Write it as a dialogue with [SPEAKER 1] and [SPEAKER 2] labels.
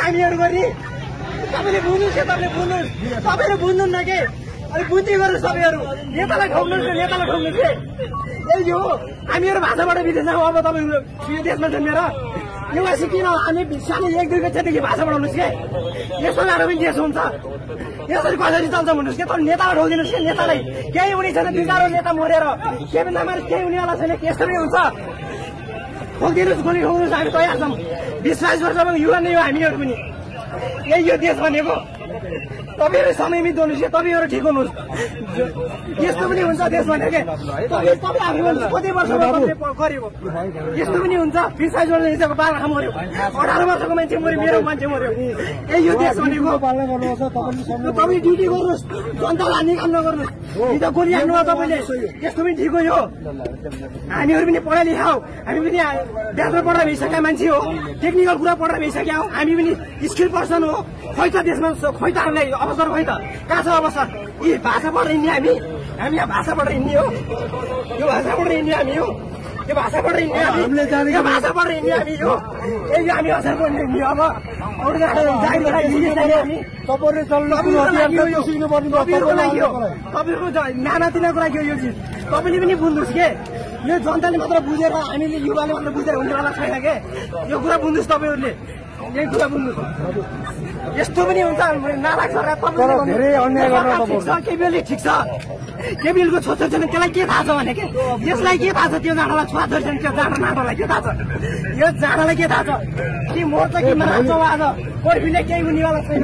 [SPEAKER 1] हामीहरू गर्ने तपाईँले बुझ्नुहोस् के तपाईँले बुझ्नुहुन्न के अनि बुझ्दै गर्नुहोस् तपाईँहरू नेतालाई ठोक्नुहोस् नेतालाई ठोक्नुहोस् के यही हो हामीहरू भाषाबाट विदेश जाउँ अब तपाईँहरू यो देशमा जन्मेर युवा सिकिन हामी सानो 1-2 बच्चादेखि भाषा पढाउनुहोस् के यस्तो गाह्रो पनि देश हुन्छ यसरी कसरी चल्छ भन्नुहोस् के तर नेतालाई ठोकिदिनुहोस् के नेतालाई केही हुने छैन 2-4 नेता मरेर केही पनि नमारे केही हुनेवाला छैन यस्तो पनि हुन्छ ठोकिदिनुहोस् गोली ठोक्नुहोस् हामी तयार छौँ 20-22 वर्षमा युवा नै हो हामीहरू पनि यही यो देश भनेको तपाईँहरू समयमै दोल्नुहोस् कि तपाईँहरू ठिक हुनुहोस् यस्तो पनि हुन्छ देश भनेको तपाईँ आफै भन्नुहोस् कति वर्षमा गरेको यस्तो पनि हुन्छ 20-22 वर्षको बालखा मऱ्यो 18 वर्षको मान्छे मऱ्यो मेरो मान्छे मऱ्यो यही यो देश भनेको तपाईँ ड्युटी गर्नुहोस् जनतालाई हान्ने काम नगर्नुहोस् नि त गोली हान्नु तपाईँले यस्तो पनि ठिक हो यो हामीहरू पनि पढा लेखा हौ हामी पनि ब्याचलर पढाइ भइसकेका मान्छे हो टेक्निकल कुरा पढाइ भइसकेका हौ हामी पनि स्किल पर्सन हो खोइ त देशमा खोइ त हामीलाई अवसर खोइ त कहाँ छ अवसर यी भाषाबाट हिँड्ने हामी यहाँ भाषाबाट हिँड्ने हो यो भाषाबाट हिँड्ने हामी हो यो भाषाबाट हिँड्ने यो भाषाबाट हिँड्ने हामी हो यही हामी हजारको हिँड्ने अब तपाईँको नानातिनाको लागि यो चिज तपाईँले पनि बुझ्नुहोस् के यो जनताले मात्र बुझेर हामीले युवाले मात्र बुझेर हुनेवाला छैन के यो कुरा बुझ्नुहोस् तपाईँहरूले यही कुरा बुझ्नुहोस् यस्तो पनि हुन्छ नालायक सरकार केबिलले ठिक छ केबिलको छोरी छैन त्यसलाई के थाहा छ भने के यसलाई के थाहा छ त्यो जाँडालाई छोरी छैन त्यो जाँडा नाटालाई के थाहा छ यो जाँडालाई के थाहा छ कि मोर्छ कि मार्छ आज कोही केही हुनेवाला छैन